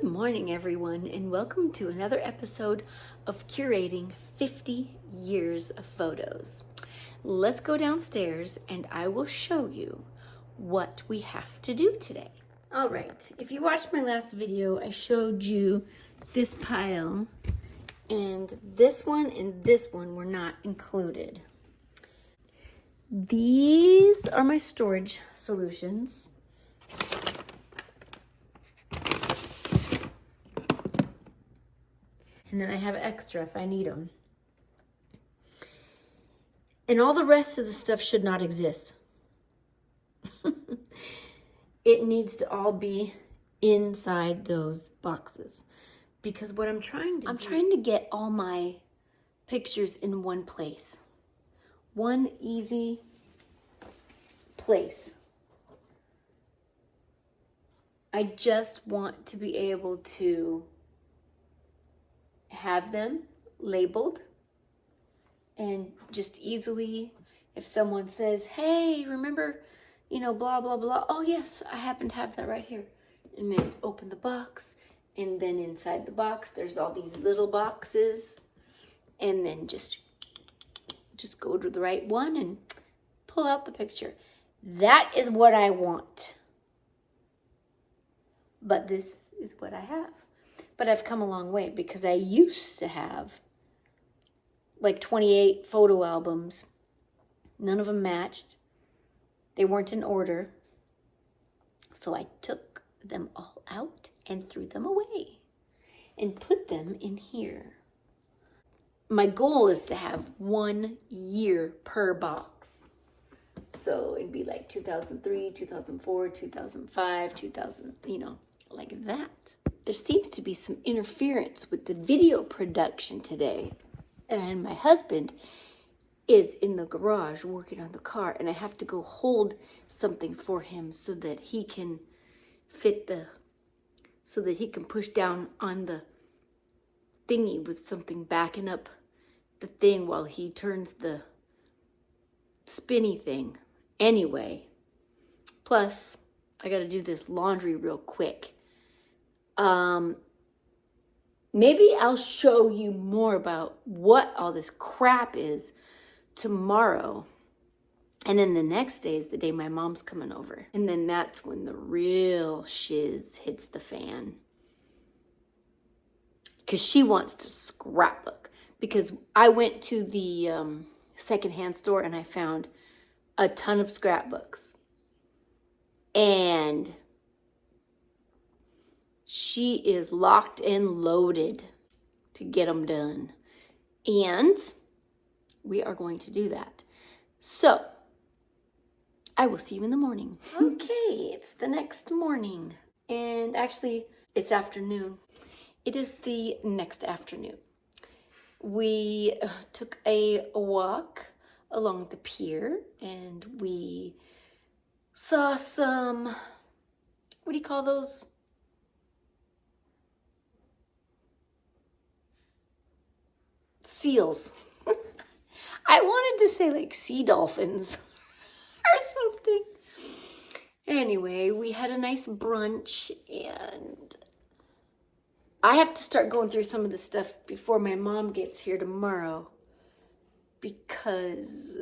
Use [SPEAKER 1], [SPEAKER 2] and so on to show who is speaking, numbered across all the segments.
[SPEAKER 1] Good morning, everyone, and welcome to another episode of Curating 50 Years of Photos. Let's go downstairs and I will show you what we have to do today. All right, if you watched my last video, I showed you this pile, and this one and this one were not included. These are my storage solutions. And then I have extra if I need them. And all the rest of the stuff should not exist. It needs to all be inside those boxes. Because what I'm trying to get all my pictures in one place. One easy place. I just want to be able to have them labeled and just easily, if someone says, hey, remember, blah, blah, blah. Oh, yes, I happen to have that right here. And then open the box. And then inside the box, there's all these little boxes. And then just go to the right one and pull out the picture. That is what I want. But this is what I have. But I've come a long way because I used to have like 28 photo albums. None of them matched. They weren't in order. So I took them all out and threw them away and put them in here. My goal is to have 1 year per box. So it'd be like 2003, 2004, 2005, 2000, like that. There seems to be some interference with the video production today. And my husband is in the garage working on the car, and I have to go hold something for him so that he can push down on the thingy with something backing up the thing while he turns the spinny thing. Anyway, plus I got to do this laundry real quick. Maybe I'll show you more about what all this crap is tomorrow. And then the next day is the day my mom's coming over. And then that's when the real shiz hits the fan. Because she wants to scrapbook. Because I went to the secondhand store and I found a ton of scrapbooks. And she is locked and loaded to get them done. And we are going to do that. So, I will see you in the morning. Okay, it's the next morning. And actually, it's afternoon. It is the next afternoon. We took a walk along the pier and we saw some, what do you call those? Seals. I wanted to say like sea dolphins or something. Anyway, we had a nice brunch and I have to start going through some of the stuff before my mom gets here tomorrow because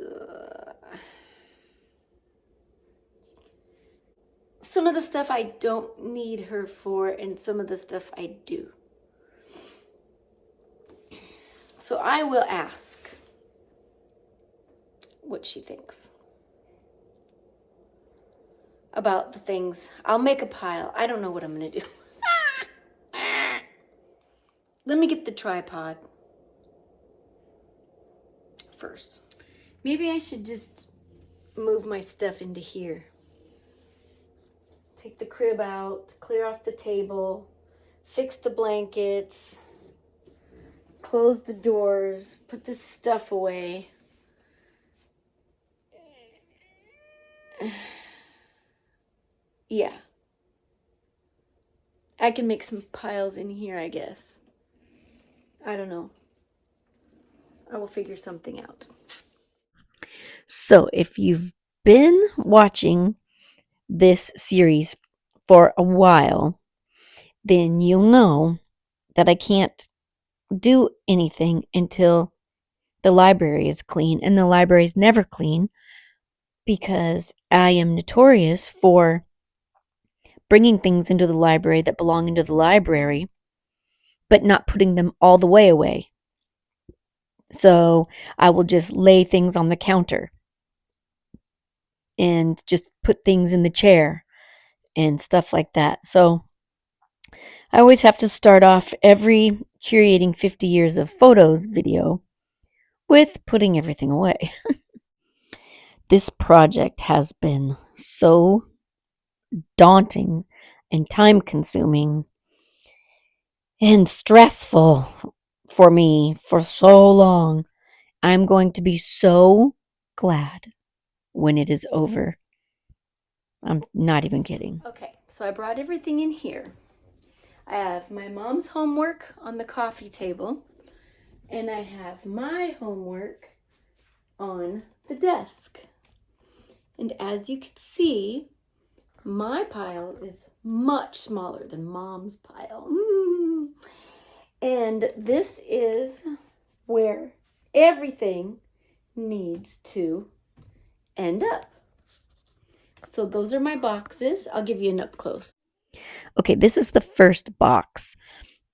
[SPEAKER 1] some of the stuff I don't need her for and some of the stuff I do. So I will ask what she thinks about the things. I'll make a pile. I don't know what I'm going to do. Let me get the tripod first. Maybe I should just move my stuff into here. Take the crib out, clear off the table, fix the blankets, close the doors, put this stuff away. Yeah. I can make some piles in here, I guess. I don't know. I will figure something out. So, if you've been watching this series for a while, then you'll know that I can't do anything until the library is clean. And the library is never clean because I am notorious for bringing things into the library that belong into the library, but not putting them all the way away. So I will just lay things on the counter and just put things in the chair and stuff like that. So I always have to start off every curating 50 years of photos video with putting everything away. This project has been so daunting and time consuming and stressful for me for so long. I'm going to be so glad when it is over. I'm not even kidding. Okay, so I brought everything in here. I have my mom's homework on the coffee table, and I have my homework on the desk. And as you can see, my pile is much smaller than Mom's pile. And this is where everything needs to end up. So those are my boxes. I'll give you an up close. Okay, this is the first box.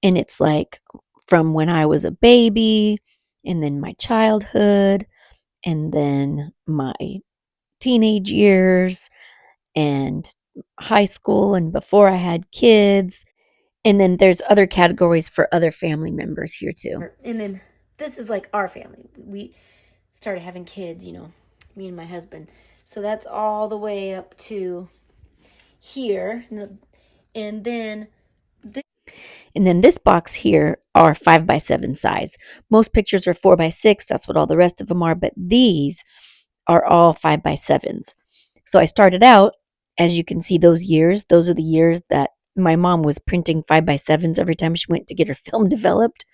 [SPEAKER 1] And it's like from when I was a baby, and then my childhood, and then my teenage years, and high school, and before I had kids. And then there's other categories for other family members here too. And then this is like our family. We started having kids, me and my husband. So that's all the way up to here. And then this box here are 5x7 size. Most pictures are 4x6. That's what all the rest of them are. But these are all 5x7s. So I started out, as you can see, those are the years that my mom was printing 5x7s every time she went to get her film developed.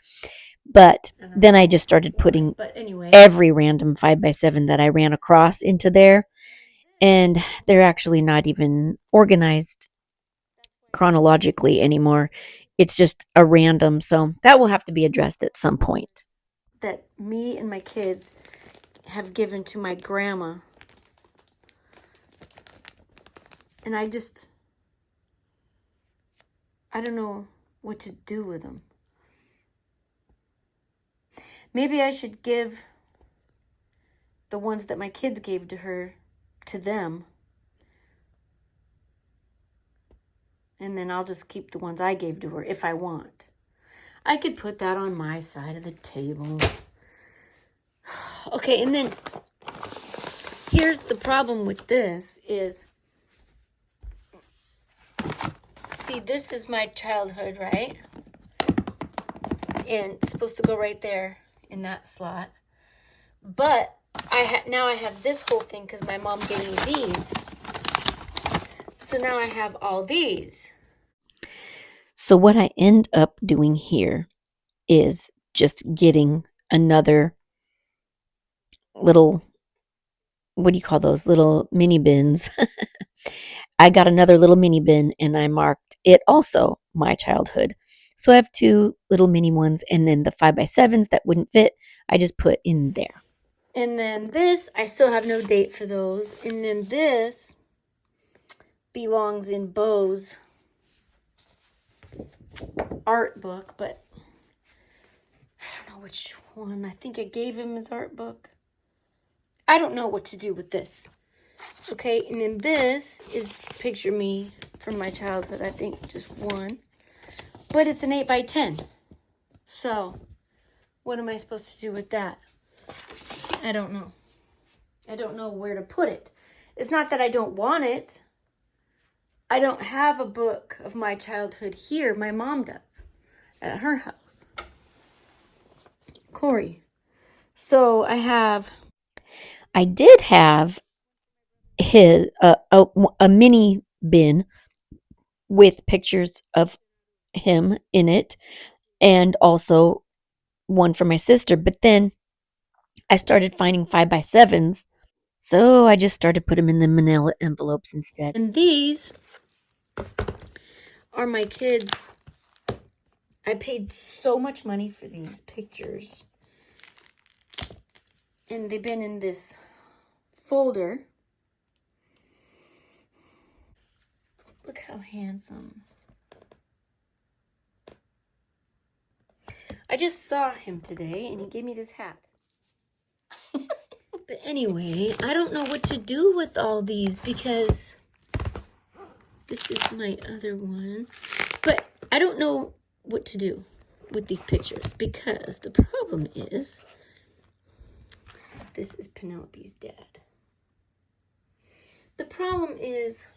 [SPEAKER 1] But then I just started putting every random 5x7 that I ran across into there. And they're actually not even organized chronologically anymore. It's just a random. So that will have to be addressed at some point. That me and my kids have given to my grandma. And I don't know what to do with them. Maybe I should give the ones that my kids gave to her to them. And then I'll just keep the ones I gave to her if I want. I could put that on my side of the table. Okay, and then here's the problem with this is, see, this is my childhood, right? And it's supposed to go right there in that slot. But now I have this whole thing because my mom gave me these. So now I have all these. So what I end up doing here is just getting another little, what do you call those, little mini bins? I got another little mini bin and I marked it also my childhood. So I have two little mini ones, and then the 5x7s that wouldn't fit, I just put in there. And then this, I still have no date for those. And then this belongs in Bo's art book, but I don't know which one. I think I gave him his art book. I don't know what to do with this. Okay, and then this is picture me from my childhood. I think just one. But it's an 8x10. So, what am I supposed to do with that? I don't know. I don't know where to put it. It's not that I don't want it. I don't have a book of my childhood here. My mom does at her house. Corey. So I did have his a mini bin with pictures of him in it, and also one for my sister. But then I started finding 5x7s, so I just started putting them in the manila envelopes instead. And these are my kids' I paid so much money for these pictures. And they've been in this folder. Look how handsome. I just saw him today and he gave me this hat. But anyway, I don't know what to do with all these because this is my other one. But I don't know what to do with these pictures because the problem is this is Penelope's dad. The problem is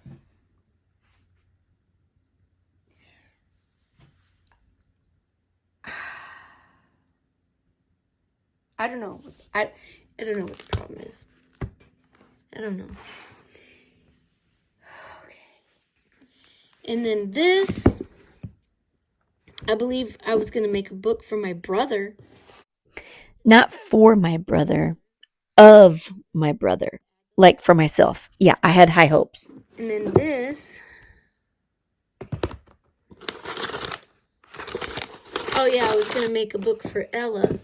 [SPEAKER 1] I don't know. I don't know what the problem is. I don't know. Okay. And then this, I believe I was going to make a book for my brother. Not for my brother, of my brother. Like for myself. Yeah, I had high hopes. And then this. Oh yeah, I was going to make a book for Ella.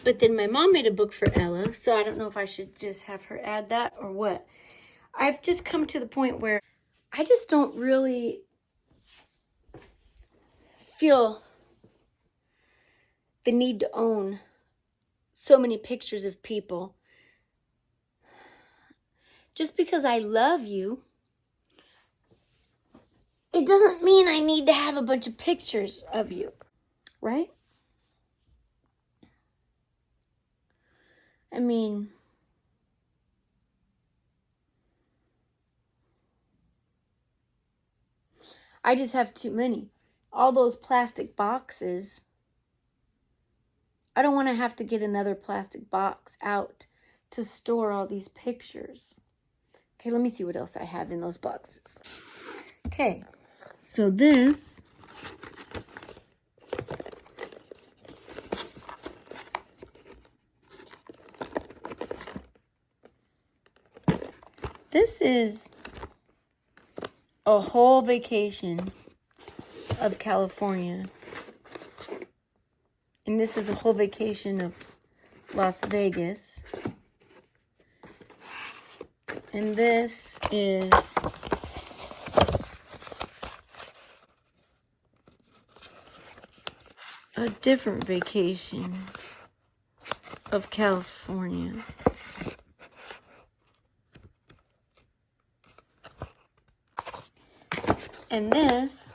[SPEAKER 1] But then my mom made a book for Ella, so I don't know if I should just have her add that or what. I've just come to the point where I just don't really feel the need to own so many pictures of people. Just because I love you, it doesn't mean I need to have a bunch of pictures of you, right? I mean, I just have too many. All those plastic boxes, I don't want to have to get another plastic box out to store all these pictures. Okay, let me see what else I have in those boxes. Okay, so this is a whole vacation of California. And this is a whole vacation of Las Vegas. And this is a different vacation of California. And this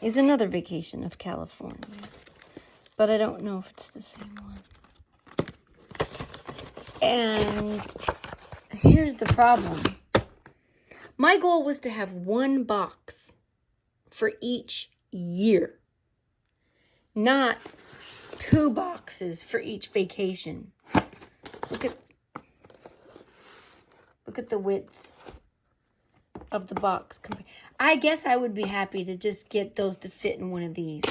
[SPEAKER 1] is another vacation of California. But I don't know if it's the same one. And here's the problem. My goal was to have one box for each year, not 2 boxes for each vacation. Look at the width of the box. I guess I would be happy to just get those to fit in one of these.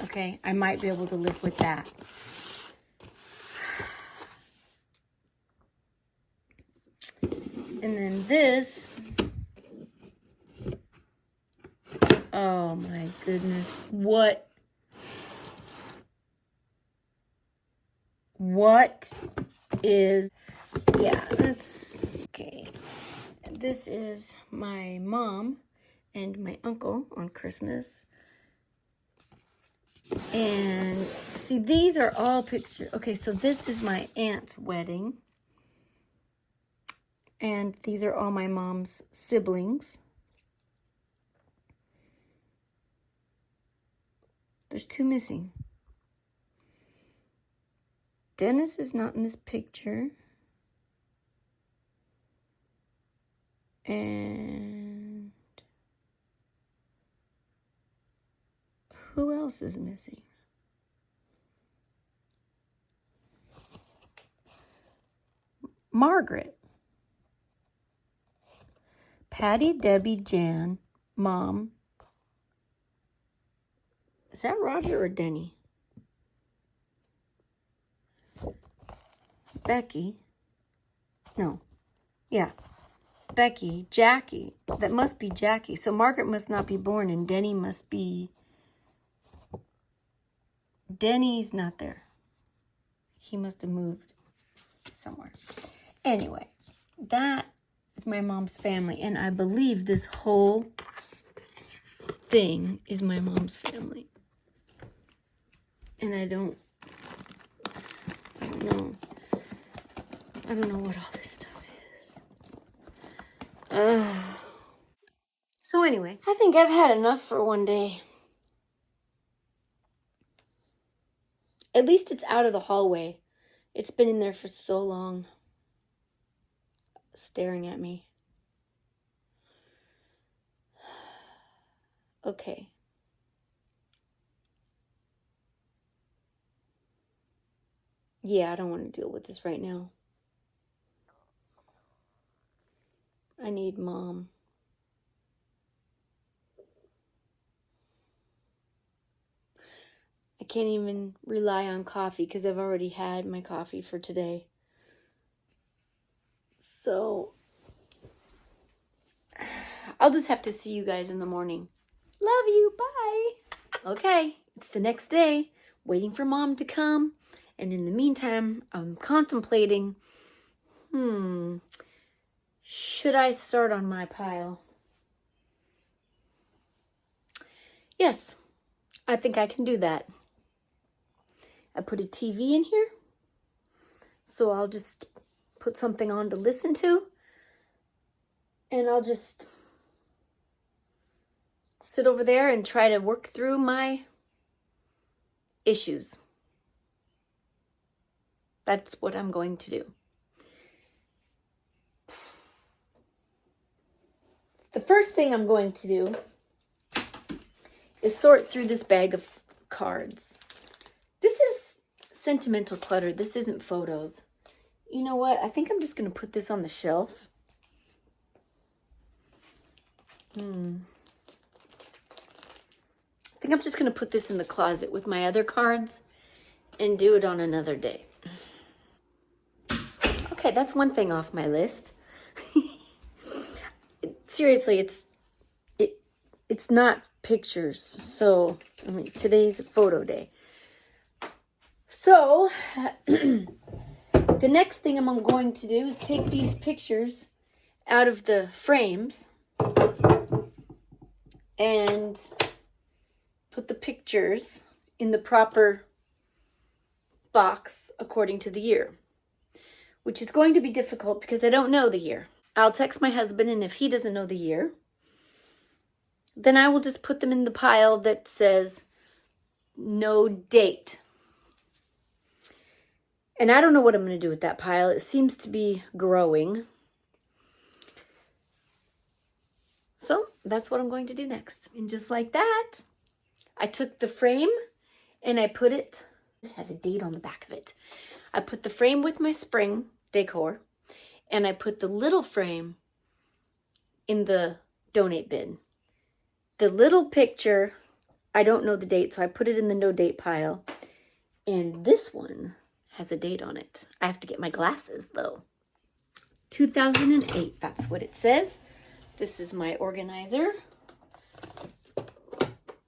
[SPEAKER 1] Okay, I might be able to live with that. And then this. Oh my goodness. What is, yeah, that's, okay. This is my mom and my uncle on Christmas. And see, these are all pictures. Okay, so this is my aunt's wedding. And these are all my mom's siblings. There's 2 missing. Dennis is not in this picture. And who else is missing? Margaret. Patty, Debbie, Jan, Mom. Is that Roger or Denny? Becky. No. Yeah. Becky, Jackie. That must be Jackie. So Margaret must not be born, and Denny must be... Denny's not there. He must have moved somewhere. Anyway, that is my mom's family, and I believe this whole thing is my mom's family. And I don't know. I don't know what all this stuff is. So anyway, I think I've had enough for one day. At least it's out of the hallway. It's been in there for so long, staring at me. Okay. Yeah, I don't want to deal with this right now. I need Mom. I can't even rely on coffee because I've already had my coffee for today. So I'll just have to see you guys in the morning. Love you. Bye. Okay, it's the next day, waiting for Mom to come. And in the meantime, I'm contemplating, should I start on my pile? Yes, I think I can do that. I put a TV in here, so I'll just put something on to listen to, and I'll just sit over there and try to work through my issues. That's what I'm going to do. The first thing I'm going to do is sort through this bag of cards. This is Sentimental Clutter. This isn't photos. You know what? I think I'm just going to put this on the shelf. I think I'm just going to put this in the closet with my other cards and do it on another day. Okay, that's one thing off my list. Seriously, it's not pictures. So, today's a photo day. So, the next thing I'm going to do is take these pictures out of the frames and put the pictures in the proper box according to the year, which is going to be difficult because I don't know the year. I'll text my husband, and if he doesn't know the year, then I will just put them in the pile that says no date. And I don't know what I'm going to do with that pile. It seems to be growing. So that's what I'm going to do next. And just like that, I took the frame and I put it, this has a date on the back of it. I put the frame with my spring decor, and I put the little frame in the donate bin. The little picture, I don't know the date, so I put it in the no date pile. And this one has a date on it. I have to get my glasses though. 2008, that's what it says. This is my organizer.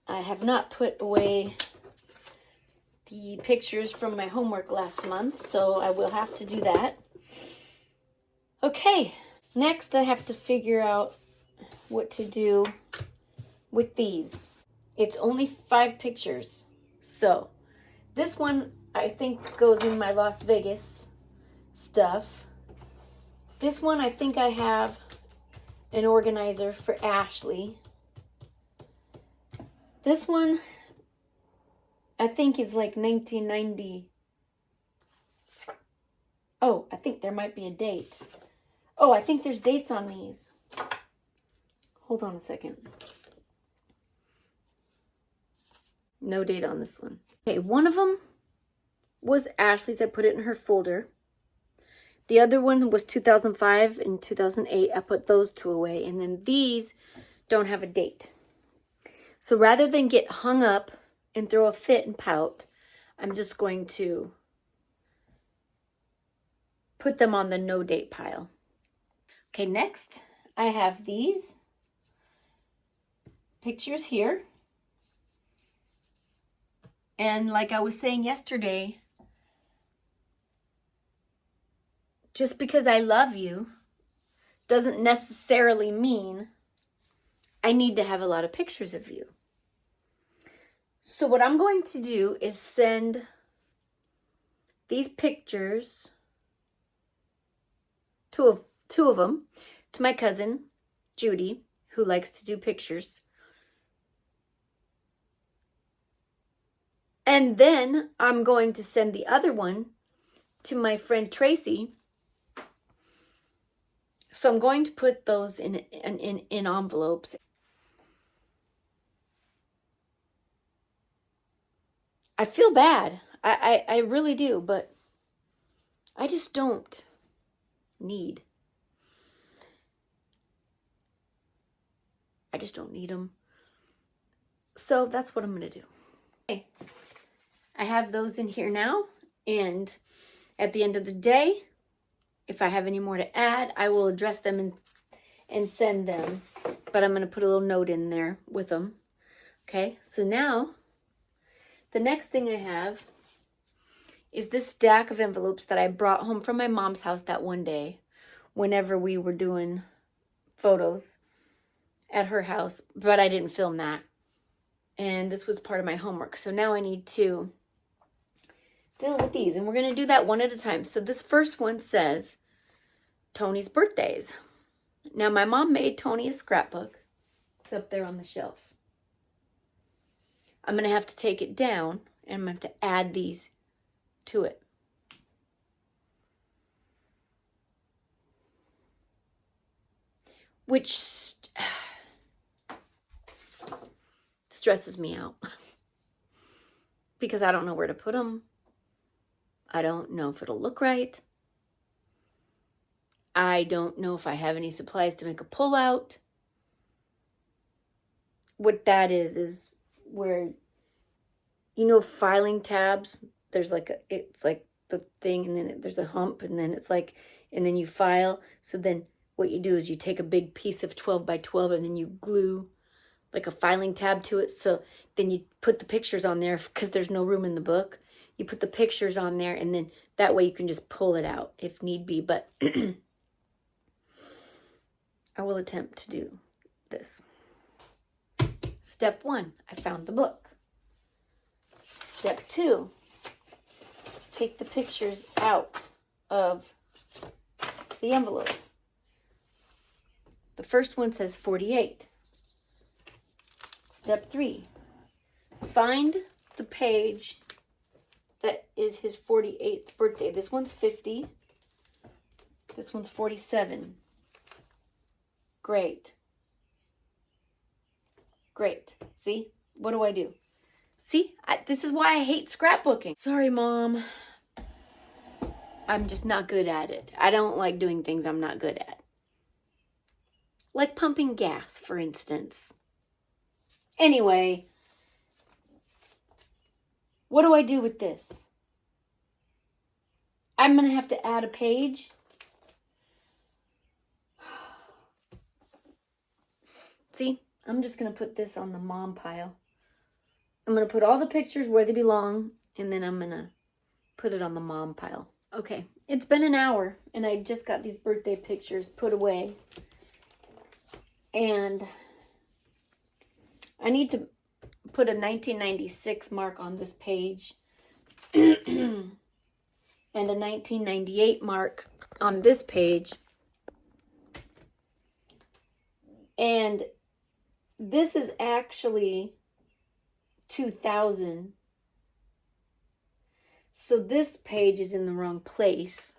[SPEAKER 1] I have not put away the pictures from my homework last month, so I will have to do that. Okay, next I have to figure out what to do with these. It's only 5 pictures. So, this one I think goes in my Las Vegas stuff. This one I think I have an organizer for Ashley. This one I think is like 1990. Oh, I think there might be a date. Oh, I think there's dates on these. Hold on a second. No date on this one. Okay, one of them was Ashley's. I put it in her folder. The other one was 2005 and 2008. I put those 2 away. And then these don't have a date. So rather than get hung up and throw a fit and pout, I'm just going to put them on the no date pile. Okay, next I have these pictures here. And like I was saying yesterday, just because I love you doesn't necessarily mean I need to have a lot of pictures of you. So what I'm going to do is send these pictures, two of them, to my cousin, Judy, who likes to do pictures. And then I'm going to send the other one to my friend Tracy. So I'm going to put those in envelopes. I feel bad. I really do, but I just don't need. I just don't need them. So that's what I'm going to do. Okay. I have those in here now, and at the end of the day, if I have any more to add, I will address them and send them. But I'm going to put a little note in there with them. Okay, so now the next thing I have is this stack of envelopes that I brought home from my mom's house that one day whenever we were doing photos at her house, but I didn't film that. And this was part of my homework. So now I need to deal with these, and we're going to do that one at a time. So this first one says Tony's birthdays. Now my mom made Tony a scrapbook. It's up there on the shelf. I'm going to have to take it down, and I'm going to have to add these to it. Which stresses me out because I don't know where to put them. I don't know if it'll look right. I don't know if I have any supplies to make a pullout. What that is where, you know, filing tabs, there's like it's like the thing, and then there's a hump, and then it's like, and then you file. So then what you do is you take a big piece of 12 by 12 and then you glue like a filing tab to it. So then you put the pictures on there because there's no room in the book. You put the pictures on there, and then that way you can just pull it out if need be. But I will attempt to do this. Step 1, I found the book. Step 2, take the pictures out of the envelope. The first one says 48. Step 3, find the page that is his 48th birthday. This one's 50. This one's 47. Great. Great. See? What do I do? See? This is why I hate scrapbooking. Sorry, Mom. I'm just not good at it. I don't like doing things I'm not good at. Like pumping gas, for instance. Anyway, what do I do with this? I'm going to have to add a page. See, I'm just going to put this on the mom pile. I'm going to put all the pictures where they belong, and then I'm going to put it on the mom pile. Okay, it's been an hour, and I just got these birthday pictures put away. And I need to put a 1996 mark on this page and a 1998 mark on this page. And this is actually 2000. So this page is in the wrong place.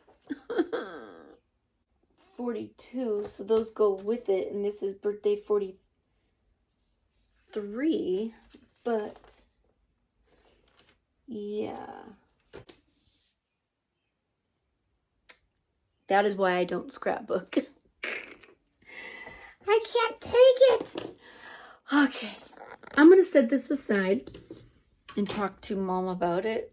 [SPEAKER 1] 42, so those go with it, and this is birthday 43, but yeah. That is why I don't scrapbook. I can't take it. Okay, I'm going to set this aside and talk to Mom about it.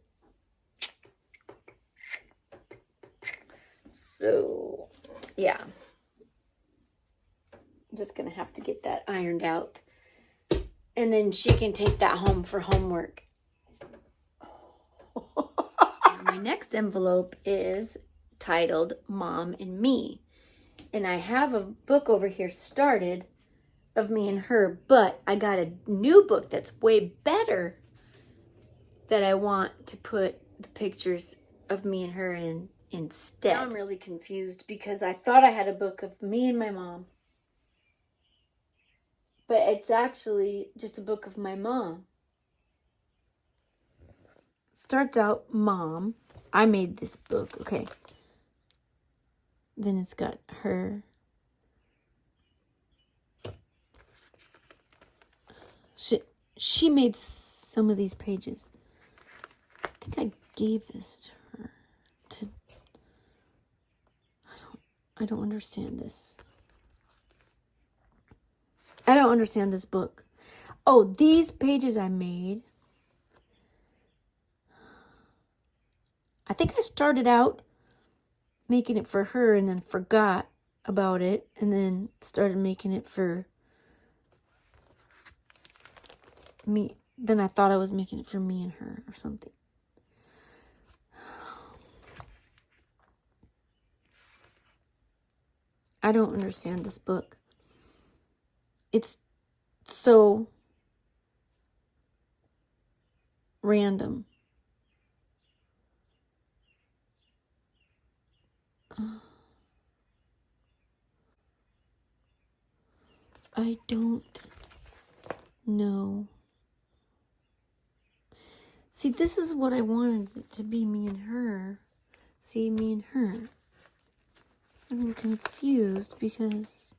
[SPEAKER 1] So, yeah. just going to have to get that ironed out. And then she can take that home for homework. My next envelope is titled Mom and Me. And I have a book over here started of me and her, but I got a new book that's way better that I want to put the pictures of me and her in instead. Now I'm really confused because I thought I had a book of me and my mom. But it's actually just a book of my mom. Starts out Mom. I made this book, okay. Then it's got her. She made some of these pages. I think I gave this to her. I don't understand this. I don't understand this book. Oh, these pages I made. I think I started out making it for her and then forgot about it and then started making it for me. Then I thought I was making it for me and her or something. I don't understand this book. It's so random. I don't know. See, this is what I wanted it to be, me and her. See, me and her. I'm confused because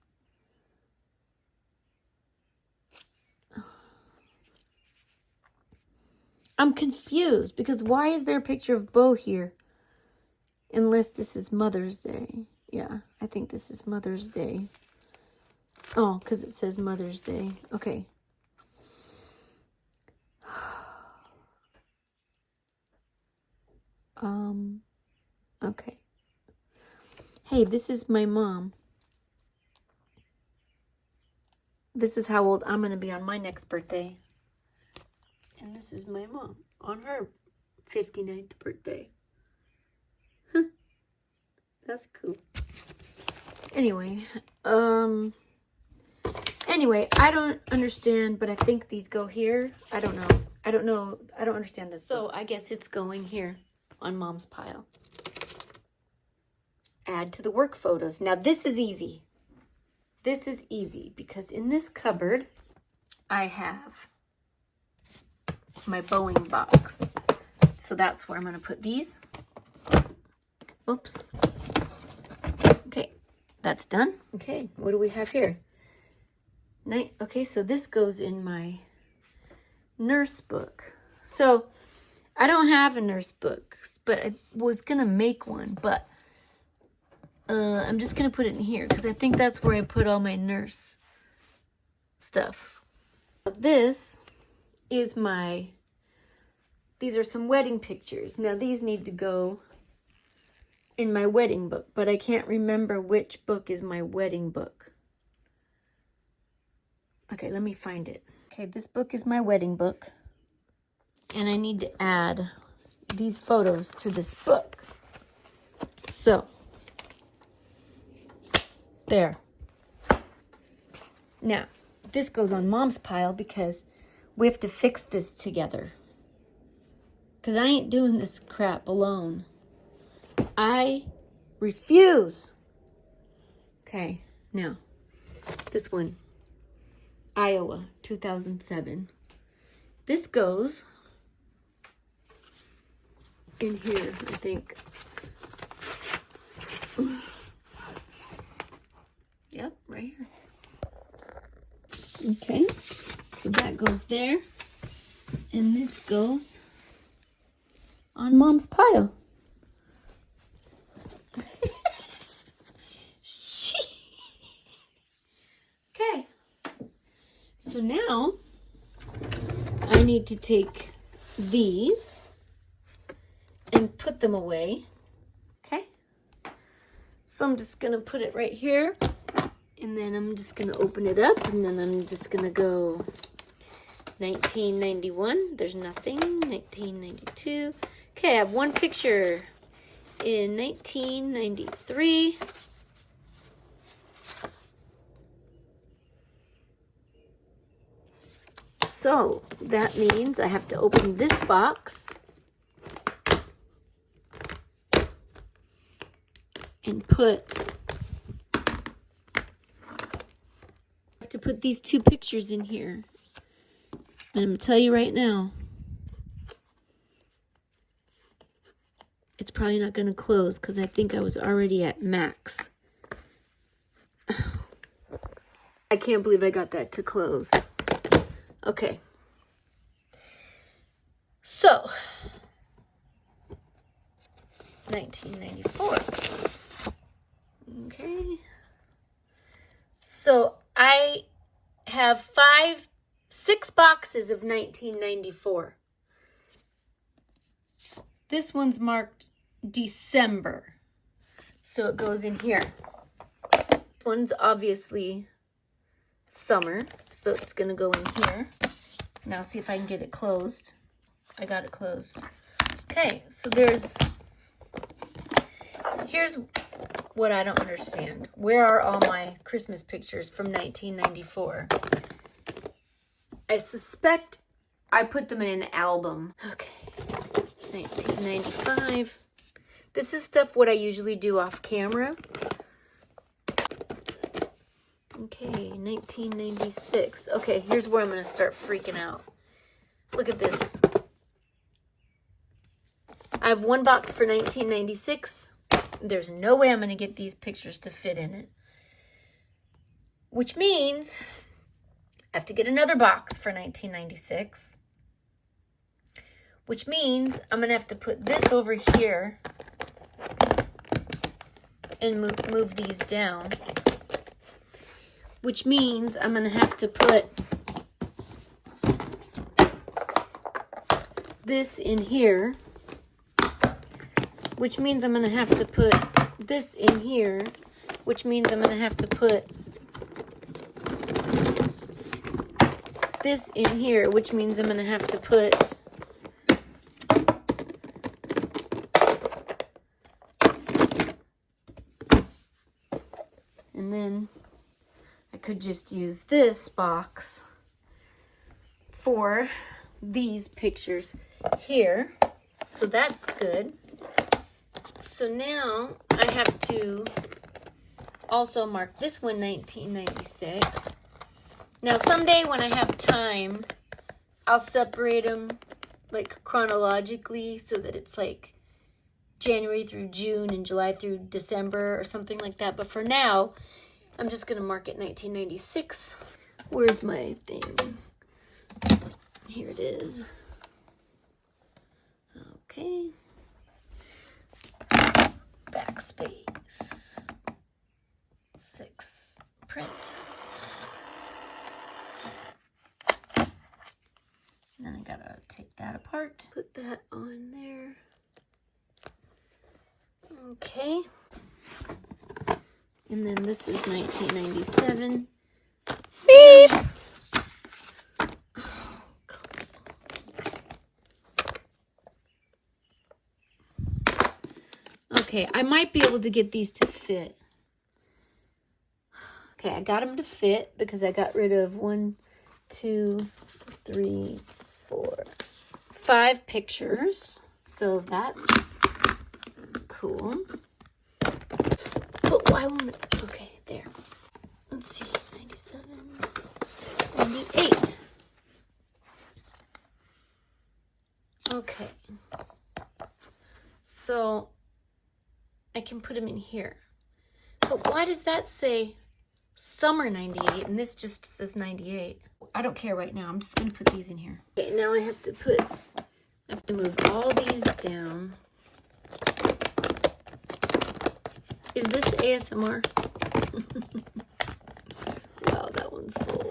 [SPEAKER 1] why is there a picture of Bo here? Unless this is Mother's Day. Yeah, I think this is Mother's Day. Oh, because it says Mother's Day. Okay. Okay. Hey, this is my mom. This is how old I'm going to be on my next birthday. And this is my mom on her 59th birthday. Huh. That's cool. Anyway, I don't understand, but I think these go here. I don't know. I don't understand this. So I guess it's going here on Mom's pile. Add to the work photos. Now this is easy. This is easy because in this cupboard, I have my Boeing box. So that's where I'm going to put these. Oops. Okay, that's done. Okay, what do we have here? Okay, so this goes in my nurse book. So I don't have a nurse book, but I was going to make one, but I'm just going to put it in here because I think that's where I put all my nurse stuff. This is these are some wedding pictures. Now these need to go in my wedding book, but I can't remember which book is my wedding book. Okay, let me find it. Okay, this book is my wedding book. And I need to add these photos to this book. So, there. Now, this goes on Mom's pile because we have to fix this together. Because I ain't doing this crap alone. I refuse. Okay, now, this one. Iowa, 2007. This goes in here, I think. Yep, right here. Okay, so that goes there. And this goes on Mom's pile. Okay. So now I need to take these and put them away. Okay. So I'm just going to put it right here And then I'm just going to open it up, and then I'm just going to go 1991. There's nothing. 1992. Okay, I have one picture in 1993. So that means I have to open this box and put these two pictures in here. And I'm going to tell you right now, it's probably not going to close because I think I was already at max. I can't believe I got that to close. Okay. So, 1994. Okay. So, I have 6 boxes of 1994. This one's marked December, so it goes in here. This one's obviously summer, so it's gonna go in here. Now see if I can get it closed. I got it closed. Okay, so here's what I don't understand. Where are all my Christmas pictures from 1994? I suspect I put them in an album. Okay, 1995. This is stuff what I usually do off camera. Okay, 1996. Okay, here's where I'm going to start freaking out. Look at this. I have one box for 1996. There's no way I'm going to get these pictures to fit in it. Which means I have to get another box for 1996. Which means I'm going to have to put this over here and move these down. Which means I'm going to have to put this in here. Which means I'm going to have to put this in here. Which means I'm going to have to put this in here. Which means I'm going to have to put and then I could just use this box for these pictures here. So that's good. So now I have to also mark this one 1996. Now someday when I have time, I'll separate them like chronologically so that it's like January through June and July through December or something like that. But for now, I'm just going to mark it 1996. Where's my thing? Here it is. Okay. Backspace. 6. Print. Then I gotta take that apart. Put that on there. Okay. And then this is 1997. Beep! Oh, come on. Okay, I might be able to get these to fit. Okay, I got them to fit because I got rid of 1, 2, 3, 4, 5 pictures. So that's cool. But why won't it? Okay, there. Let's see. 97, 98. Okay. So I can put them in here. But why does that say summer 98 and this just says 98? I don't care right now. I'm just going to put these in here. Okay, now I have to move all these down. Is this ASMR? Wow, that one's full.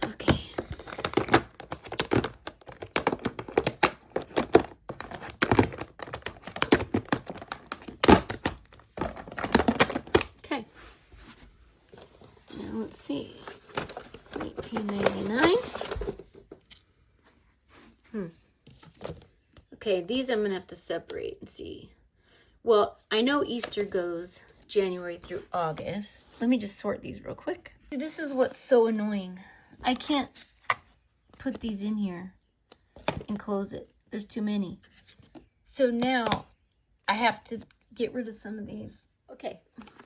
[SPEAKER 1] Okay. let's see. 1999. Okay, these I'm going to have to separate and see. Well, I know Easter goes January through August. Let me just sort these real quick. This is what's so annoying. I can't put these in here and close it. There's too many. So now I have to get rid of some of these. Okay,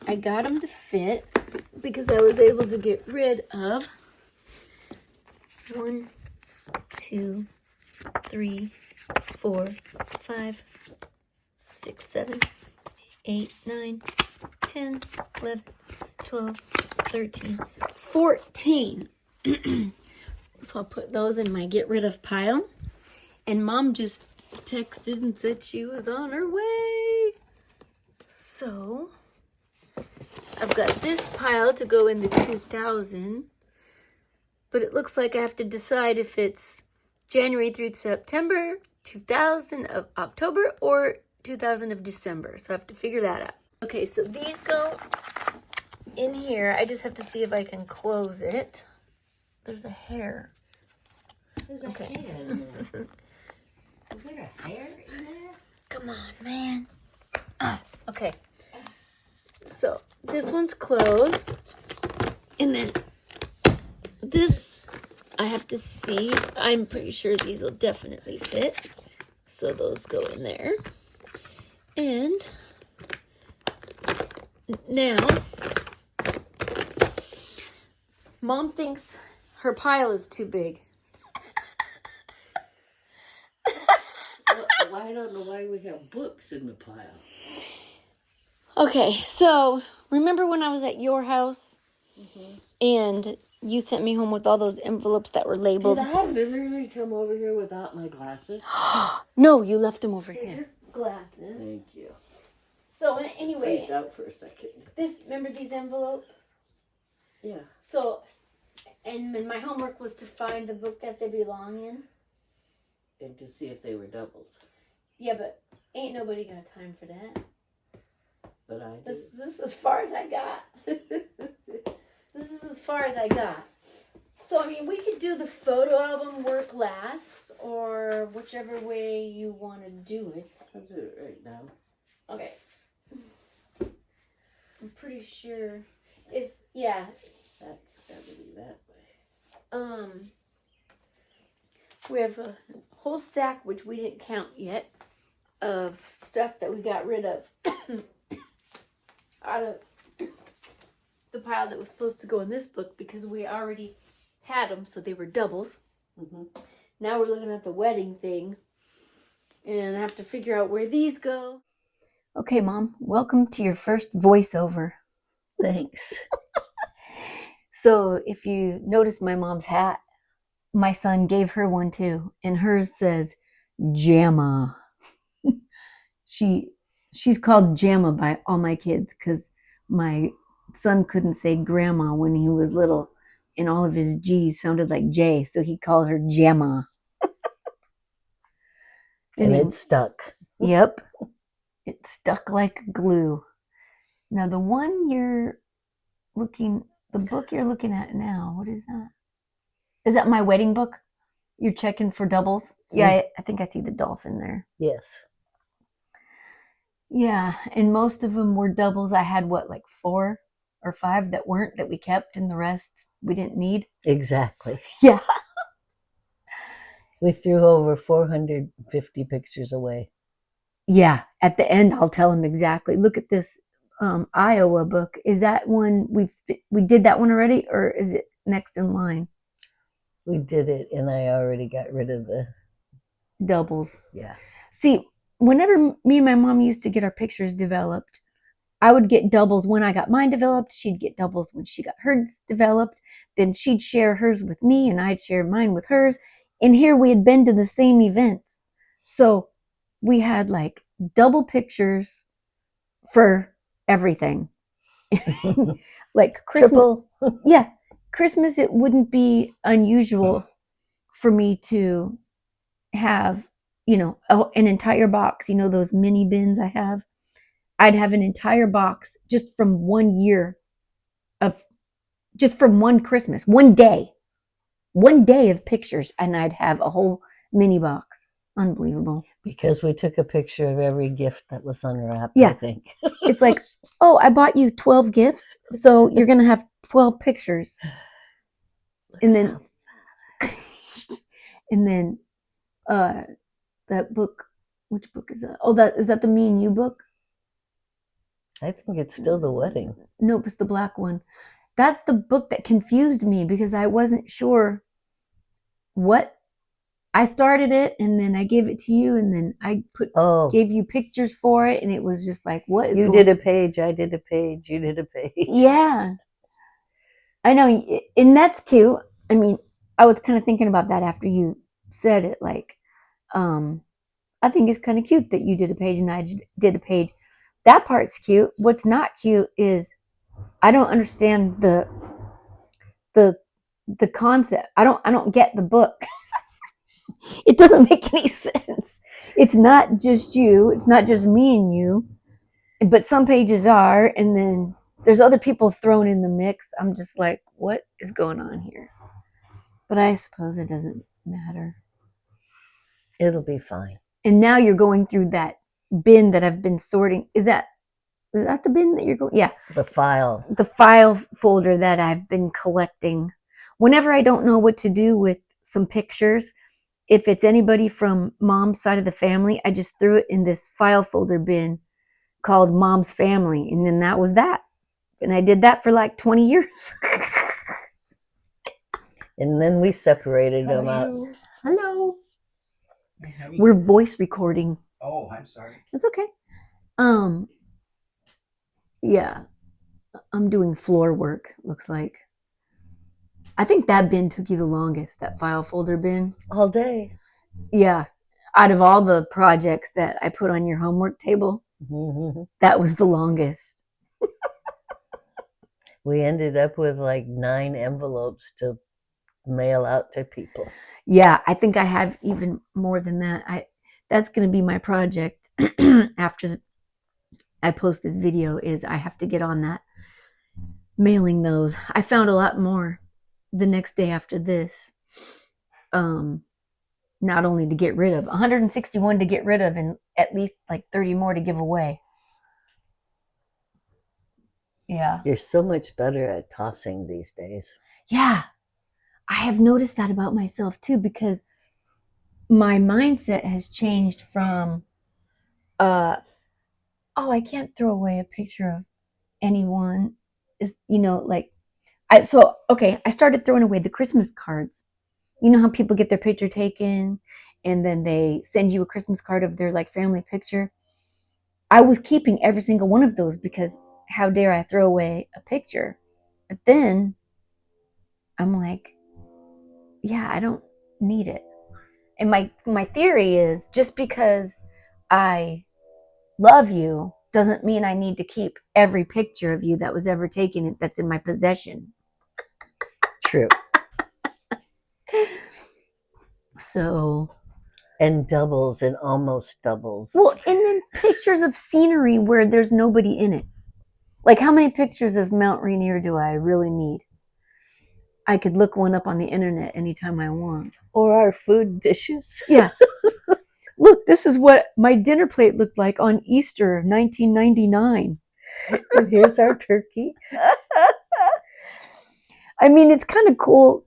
[SPEAKER 1] I got them to fit because I was able to get rid of 1, 2, 3, 4, 5, 6, 7, 8, 9, 10, 11, 12, 13, 14. So I'll put those in my get rid of pile. And Mom just texted and said she was on her way. So I've got this pile to go in the 2000. But it looks like I have to decide if it's January through September, 2000 of October, or 2000 of December. So I have to figure that out. Okay, so these go in here. I just have to see if I can close it. There's a hair.
[SPEAKER 2] There's a hair in there. Is there a hair in there?
[SPEAKER 1] Come on, man. Okay. So this one's closed. And then this, I have to see. I'm pretty sure these will definitely fit. So those go in there. And now, Mom thinks her pile is too big.
[SPEAKER 2] Well, I don't know why we have books in the pile.
[SPEAKER 1] Okay, so remember when I was at your house and you sent me home with all those envelopes that were labeled?
[SPEAKER 2] Did I literally come over here without my glasses?
[SPEAKER 1] No, you left them over here. Glasses.
[SPEAKER 2] Thank you.
[SPEAKER 1] So anyway,
[SPEAKER 2] Freaked out for a second.
[SPEAKER 1] remember these envelopes?
[SPEAKER 2] Yeah.
[SPEAKER 1] So, and my homework was to find the book that they belong in.
[SPEAKER 2] And to see if they were doubles.
[SPEAKER 1] Yeah, but ain't nobody got time for that.
[SPEAKER 2] But I did.
[SPEAKER 1] This is as far as I got. This is as far as I got. So, I mean, we could do the photo album work last, or whichever way you want to do it.
[SPEAKER 2] I'll do it right now.
[SPEAKER 1] Okay. I'm pretty sure. Yeah.
[SPEAKER 2] That's got to be that way.
[SPEAKER 1] We have a whole stack, which we didn't count yet, of stuff that we got rid of out of the pile that was supposed to go in this book because we already had them, so they were doubles. Now we're looking at the wedding thing, and I have to figure out where these go. Okay, Mom, welcome to your first voiceover.
[SPEAKER 2] Thanks.
[SPEAKER 1] So if you notice my mom's hat, my son gave her one too, and hers says Jamma. She's called Jamma by all my kids because my son couldn't say grandma when he was little, and all of his G's sounded like J, so he called her Jamma.
[SPEAKER 2] And it stuck.
[SPEAKER 1] Yep. It stuck like glue. Now the one the book you're looking at now, what is that? Is that my wedding book? You're checking for doubles? Yeah, I think I see the dolphin there.
[SPEAKER 2] Yes.
[SPEAKER 1] Yeah, and most of them were doubles. I had like 4 or 5 that weren't, that we kept, and the rest we didn't need.
[SPEAKER 2] Exactly.
[SPEAKER 1] Yeah.
[SPEAKER 2] We threw over 450 pictures away.
[SPEAKER 1] Yeah, at the end I'll tell him exactly. Look at this Iowa book. Is that one we did that one already, or is it next in line?
[SPEAKER 2] We did it, and I already got rid of the
[SPEAKER 1] doubles.
[SPEAKER 2] Yeah.
[SPEAKER 1] See, whenever me and my mom used to get our pictures developed, I would get doubles when I got mine developed. She'd get doubles when she got hers developed. Then she'd share hers with me, and I'd share mine with hers. And here we had been to the same events. So we had like double pictures for everything. Like Christmas.
[SPEAKER 2] Triple.
[SPEAKER 1] Yeah. Christmas, it wouldn't be unusual for me to have, an entire box, those mini bins I have. I'd have an entire box just from one year of just from one Christmas, one day of pictures, and I'd have a whole mini box. Unbelievable.
[SPEAKER 2] Because we took a picture of every gift that was unwrapped,
[SPEAKER 1] Yeah.
[SPEAKER 2] I think.
[SPEAKER 1] It's like, oh, I bought you 12 gifts, so you're going to have 12 pictures. And then, that book, which book is that? Oh, is that the Me and You book?
[SPEAKER 2] I think it's still The Wedding.
[SPEAKER 1] Nope, it's the black one. That's the book that confused me because I wasn't sure what. I started it and then I gave it to you and then I gave you pictures for it and it was just like, what is
[SPEAKER 2] you
[SPEAKER 1] going on?
[SPEAKER 2] did a page, I did a page, you did a page.
[SPEAKER 1] Yeah. I know, and that's cute. I mean, I was kind of thinking about that after you said it. Like, I think it's kind of cute that you did a page and I did a page. That part's cute. What's not cute is I don't understand the concept. I don't get the book. It doesn't make any sense. It's not just you. It's not just me and you. But some pages are, and then there's other people thrown in the mix. I'm just like, what is going on here? But I suppose it doesn't matter.
[SPEAKER 2] It'll be fine.
[SPEAKER 1] And now you're going through that bin that I've been sorting. Is that the bin that you're going? Yeah.
[SPEAKER 2] The file
[SPEAKER 1] folder that I've been collecting. Whenever I don't know what to do with some pictures, if it's anybody from mom's side of the family, I just threw it in this file folder bin called Mom's Family. And then that was that. And I did that for like 20 years.
[SPEAKER 2] And then we separated them out.
[SPEAKER 1] Hello. We're voice recording.
[SPEAKER 3] Oh, I'm sorry.
[SPEAKER 1] It's okay. Yeah. I'm doing floor work, looks like. I think that bin took you the longest, that file folder bin.
[SPEAKER 2] All day.
[SPEAKER 1] Yeah. Out of all the projects that I put on your homework table, that was the longest.
[SPEAKER 2] We ended up with like 9 envelopes to mail out to people.
[SPEAKER 1] Yeah, I think I have even more than that. That's going to be my project after I post this video is I have to get on that, mailing those. I found a lot more the next day after this. Not only to get rid of, 161 to get rid of and at least like 30 more to give away. Yeah.
[SPEAKER 2] You're so much better at tossing these days.
[SPEAKER 1] Yeah. I have noticed that about myself too, because my mindset has changed from, oh, I can't throw away a picture of anyone. Is, like, I started throwing away the Christmas cards. You know how people get their picture taken and then they send you a Christmas card of their like family picture? I was keeping every single one of those because how dare I throw away a picture? But then I'm like, yeah, I don't need it. And my theory is just because I love you doesn't mean I need to keep every picture of you that was ever taken that's in my possession.
[SPEAKER 2] True.
[SPEAKER 1] So.
[SPEAKER 2] And doubles and almost doubles.
[SPEAKER 1] Well, and then pictures of scenery where there's nobody in it. Like, how many pictures of Mount Rainier do I really need? I could look one up on the internet anytime I want.
[SPEAKER 2] Or our food dishes.
[SPEAKER 1] Yeah. Look, this is what my dinner plate looked like on Easter 1999.
[SPEAKER 2] And here's our turkey.
[SPEAKER 1] I mean, it's kind of cool,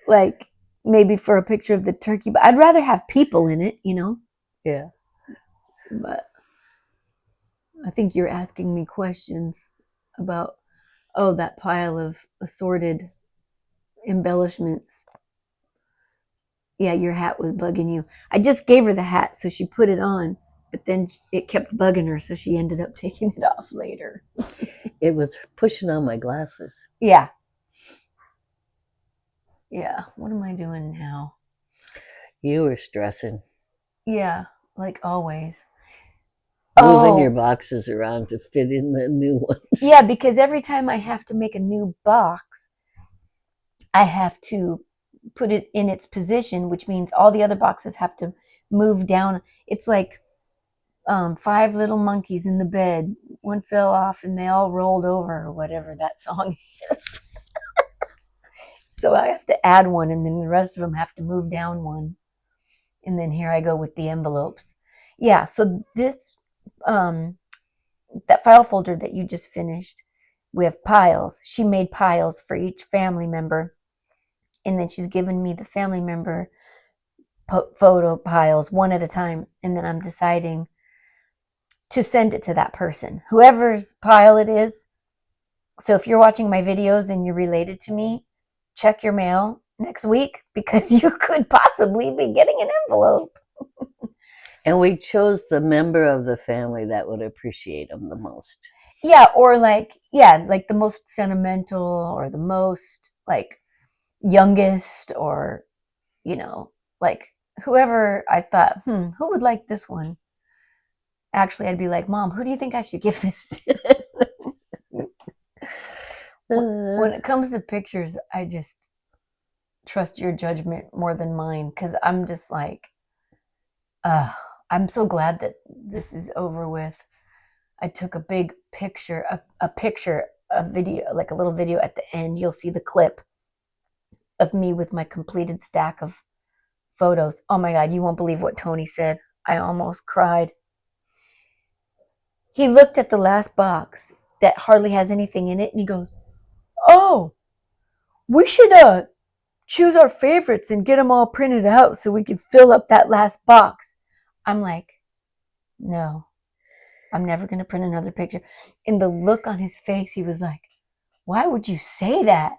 [SPEAKER 1] like, maybe for a picture of the turkey, but I'd rather have people in it,
[SPEAKER 2] Yeah.
[SPEAKER 1] But I think you're asking me questions about, that pile of assorted embellishments. Yeah, your hat was bugging you. I just gave her the hat, so she put it on, but then it kept bugging her, so she ended up taking it off later.
[SPEAKER 2] It was pushing on my glasses.
[SPEAKER 1] Yeah. Yeah. What am I doing now?
[SPEAKER 2] You were stressing.
[SPEAKER 1] Yeah, like always.
[SPEAKER 2] Moving your boxes around to fit in the new ones.
[SPEAKER 1] Yeah, because every time I have to make a new box, I have to put it in its position, which means all the other boxes have to move down. It's like 5 little monkeys in the bed. One fell off and they all rolled over, or whatever that song is. So I have to add one, and then the rest of them have to move down one. And then here I go with the envelopes. Yeah, so this, that file folder that you just finished, we have piles. She made piles for each family member. And then she's given me the family member photo piles one at a time. And then I'm deciding to send it to that person, whoever's pile it is. So if you're watching my videos and you're related to me, check your mail next week because you could possibly be getting an envelope.
[SPEAKER 2] And we chose the member of the family that would appreciate them the most.
[SPEAKER 1] Yeah, or like the most sentimental, or the most like youngest, or like whoever I thought, who would like this one? Actually, I'd be like, Mom, who do you think I should give this to? When it comes to pictures, I just trust your judgment more than mine, because I'm just like, I'm so glad that this is over with. I took a big picture, a video, like a little video at the end. You'll see the clip of me with my completed stack of photos. Oh my God, you won't believe what Tony said. I almost cried. He looked at the last box that hardly has anything in it, and he goes, "Oh, we should choose our favorites and get them all printed out so we could fill up that last box." I'm like, no, I'm never going to print another picture. And the look on his face, he was like, why would you say that?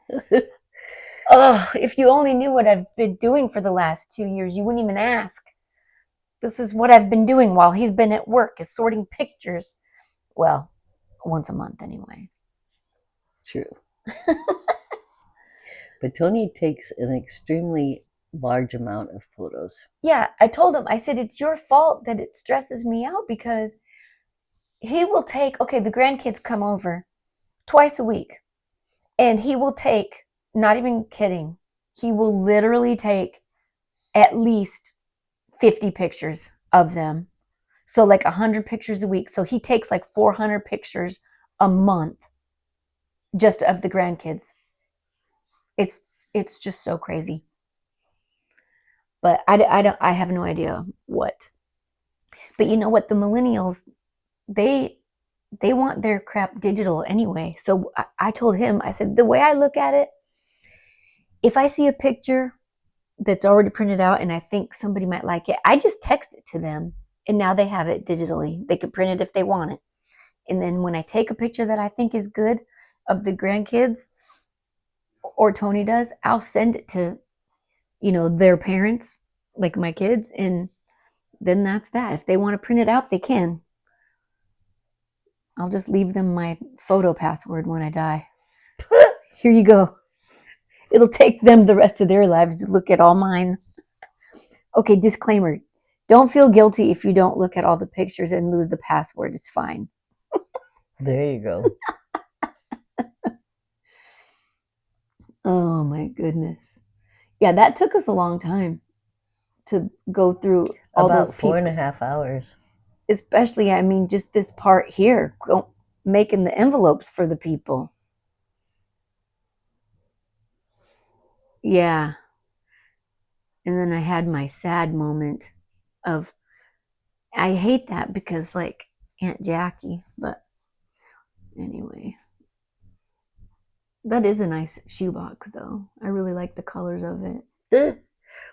[SPEAKER 1] Oh, if you only knew what I've been doing for the last 2 years, you wouldn't even ask. This is what I've been doing while he's been at work, is sorting pictures. Well, once a month anyway.
[SPEAKER 2] True. But Tony takes an extremely large amount of photos.
[SPEAKER 1] Yeah, I told him, I said, it's your fault that it stresses me out, because he will take, okay, the grandkids come over twice a week, and he will take, not even kidding, he will literally take at least 50 pictures of them. So like 100 pictures a week. So he takes like 400 pictures a month just of the grandkids. It's just so crazy. But I have no idea what. But you know what? The millennials, they want their crap digital anyway. So I told him, I said, the way I look at it, if I see a picture that's already printed out and I think somebody might like it, I just text it to them, and now they have it digitally. They can print it if they want it. And then when I take a picture that I think is good of the grandkids, or Tony does, I'll send it to, their parents, like my kids, and then that's that. If they want to print it out, they can. I'll just leave them my photo password when I die. Here you go. It'll take them the rest of their lives to look at all mine. Okay, disclaimer. Don't feel guilty if you don't look at all the pictures and lose the password. It's fine.
[SPEAKER 2] There you go.
[SPEAKER 1] Oh my goodness. Yeah, that took us a long time to go through all
[SPEAKER 2] About
[SPEAKER 1] those people.
[SPEAKER 2] 4.5 hours.
[SPEAKER 1] Especially, just this part here, making the envelopes for the people. Yeah. And then I had my sad moment of, I hate that because like Aunt Jackie, but anyway. That is a nice shoebox though. I really like the colors of it.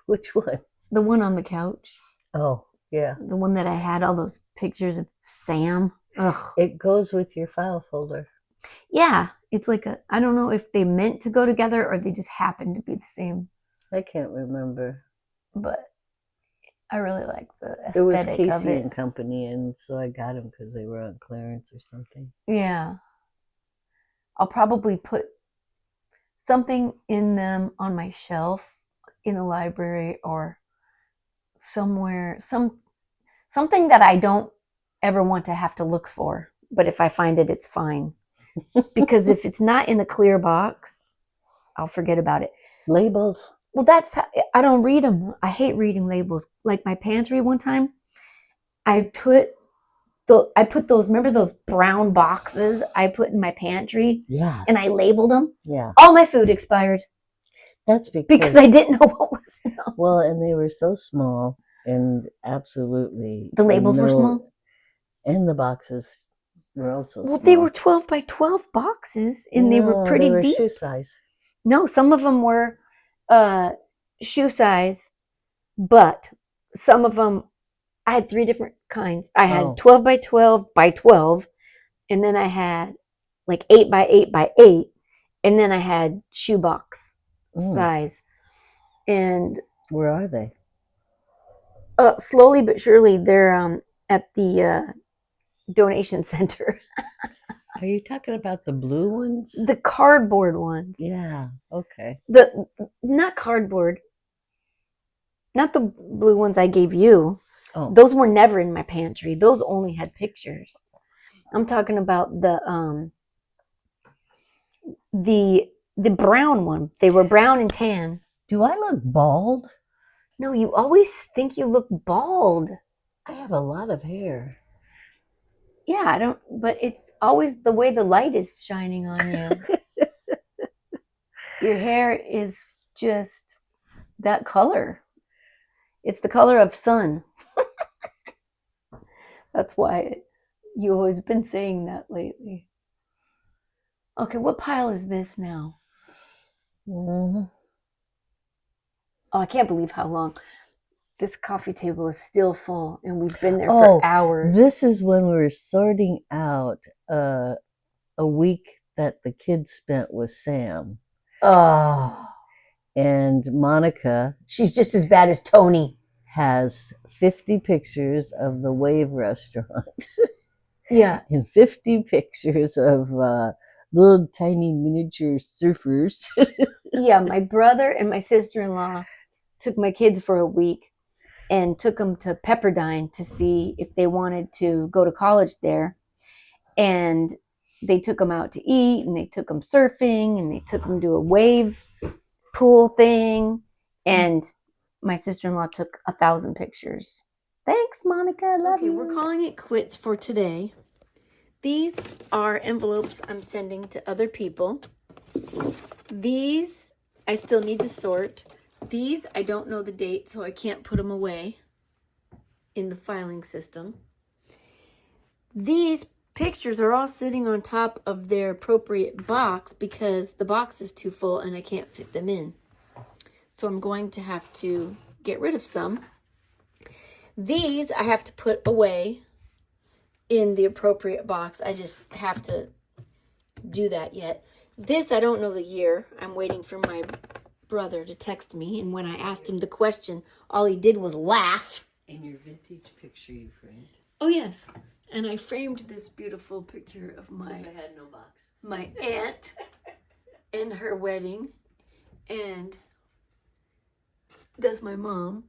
[SPEAKER 2] Which one?
[SPEAKER 1] The one on the couch.
[SPEAKER 2] Oh, yeah.
[SPEAKER 1] The one that I had all those pictures of Sam. Ugh.
[SPEAKER 2] It goes with your file folder.
[SPEAKER 1] Yeah. It's like I don't know if they meant to go together or they just happened to be the same.
[SPEAKER 2] I can't remember.
[SPEAKER 1] But I really like the aesthetic
[SPEAKER 2] it was
[SPEAKER 1] of
[SPEAKER 2] Casey
[SPEAKER 1] it.
[SPEAKER 2] and Company, and so I got them because they were on clearance or something.
[SPEAKER 1] Yeah. I'll probably put something in them on my shelf in the library or somewhere, something that I don't ever want to have to look for. But if I find it, it's fine. Because if it's not in a clear box, I'll forget about it.
[SPEAKER 2] Labels.
[SPEAKER 1] Well, I don't read them. I hate reading labels. Like my pantry one time, I put those, remember those brown boxes I put in my pantry?
[SPEAKER 2] Yeah.
[SPEAKER 1] And I labeled them?
[SPEAKER 2] Yeah.
[SPEAKER 1] All my food expired.
[SPEAKER 2] That's
[SPEAKER 1] because I didn't know what was in them.
[SPEAKER 2] Well, and they were so small, and absolutely
[SPEAKER 1] The labels were small,
[SPEAKER 2] and the boxes were also
[SPEAKER 1] well,
[SPEAKER 2] small.
[SPEAKER 1] they were 12 by 12 boxes, and they were pretty deep.
[SPEAKER 2] Shoe size.
[SPEAKER 1] No, some of them were shoe size, but some of them, I had 3 different kinds. I had 12 by 12 by 12, and then I had like 8 by 8 by 8, and then I had shoebox size. And
[SPEAKER 2] where are they?
[SPEAKER 1] Slowly but surely, they're at the donation center.
[SPEAKER 2] Are you talking about the blue ones?
[SPEAKER 1] The cardboard ones.
[SPEAKER 2] Yeah. Okay.
[SPEAKER 1] Not cardboard. Not the blue ones I gave you.
[SPEAKER 2] Oh.
[SPEAKER 1] Those were never in my pantry. Those only had pictures. I'm talking about the brown one. They were brown and tan.
[SPEAKER 2] Do I look bald?
[SPEAKER 1] No, you always think you look bald.
[SPEAKER 2] I have a lot of hair.
[SPEAKER 1] Yeah, I don't, but it's always the way the light is shining on you. Your hair is just that color. It's the color of sun. That's why you've always been saying that lately. Okay, what pile is this now? Oh, I can't believe how long. This coffee table is still full, and we've been there for hours.
[SPEAKER 2] This is when we were sorting out a week that the kids spent with Sam.
[SPEAKER 1] Oh.
[SPEAKER 2] And Monica,
[SPEAKER 1] she's just as bad as Tony,
[SPEAKER 2] has 50 pictures of the Wave restaurant.
[SPEAKER 1] Yeah.
[SPEAKER 2] And 50 pictures of little tiny miniature surfers.
[SPEAKER 1] Yeah, my brother and my sister-in-law took my kids for a week and took them to Pepperdine to see if they wanted to go to college there. And they took them out to eat, and they took them surfing, and they took them to a wave pool thing. And my sister-in-law took 1,000 pictures. Thanks, Monica. Love you. We're calling it quits for today. These are envelopes I'm sending to other people. These I still need to sort. These I don't know the date, so I can't put them away in the filing system. These pictures are all sitting on top of their appropriate box because the box is too full and I can't fit them in. So I'm going to have to get rid of some. These I have to put away in the appropriate box. I just have to do that yet. This, I don't know the year. I'm waiting for my brother to text me, and when I asked him the question, all he did was laugh.
[SPEAKER 2] And your vintage picture you framed.
[SPEAKER 1] Oh, yes. And I framed this beautiful picture of
[SPEAKER 2] I had no box.
[SPEAKER 1] My aunt and her wedding, and that's my mom.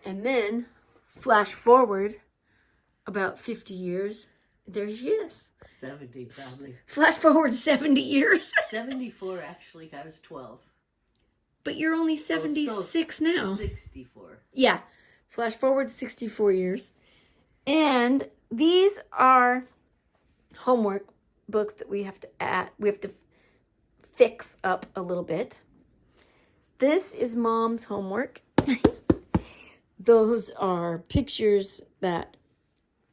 [SPEAKER 1] And then, flash forward about 50 years, there she is.
[SPEAKER 2] 70 probably.
[SPEAKER 1] Flash forward 70 years.
[SPEAKER 2] 74 actually, I was 12.
[SPEAKER 1] But you're only 76 now.
[SPEAKER 2] 64.
[SPEAKER 1] Yeah. Flash forward 64 years. And these are homework books that we have to add. We have to fix up a little bit. This is Mom's homework. Those are pictures that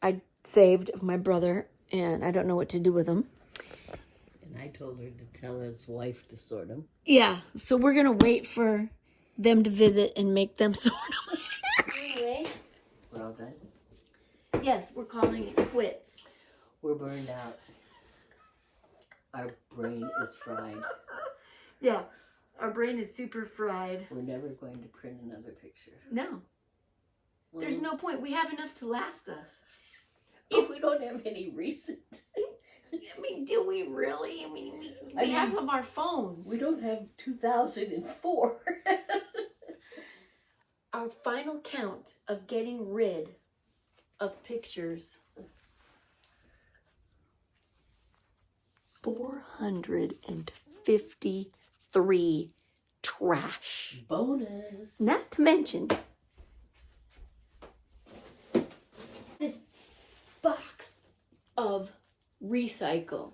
[SPEAKER 1] I saved of my brother, and I don't know what to do with them.
[SPEAKER 2] And I told her to tell his wife to sort them.
[SPEAKER 1] Yeah, so we're going to wait for them to visit and make them sort them. Anyway.
[SPEAKER 2] We're all done?
[SPEAKER 1] Yes, we're calling it quits.
[SPEAKER 2] We're burned out. Our brain is fried.
[SPEAKER 1] Yeah, our brain is super fried.
[SPEAKER 2] We're never going to print another picture.
[SPEAKER 1] No. Well, there's no point. We have enough to last us.
[SPEAKER 2] If we don't have any recent.
[SPEAKER 1] I mean, do we really? I mean, we have them on our phones.
[SPEAKER 2] We don't have 2004.
[SPEAKER 1] Our final count of getting rid of pictures. 453 trash.
[SPEAKER 2] Bonus.
[SPEAKER 1] Not to mention this box of recycle.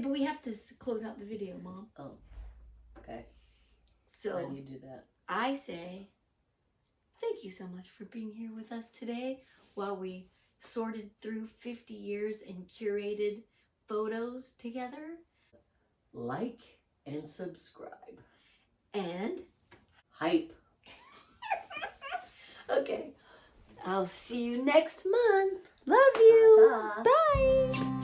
[SPEAKER 1] But we have to close out the video, Mom.
[SPEAKER 2] Oh, okay.
[SPEAKER 1] So
[SPEAKER 2] How do you do that?
[SPEAKER 1] I say thank you so much for being here with us today while we sorted through 50 years and curated photos together.
[SPEAKER 2] Like and subscribe.
[SPEAKER 1] And
[SPEAKER 2] Hype.
[SPEAKER 1] okay, I'll see you next month. Love you.
[SPEAKER 2] Ta-ta.
[SPEAKER 1] Bye.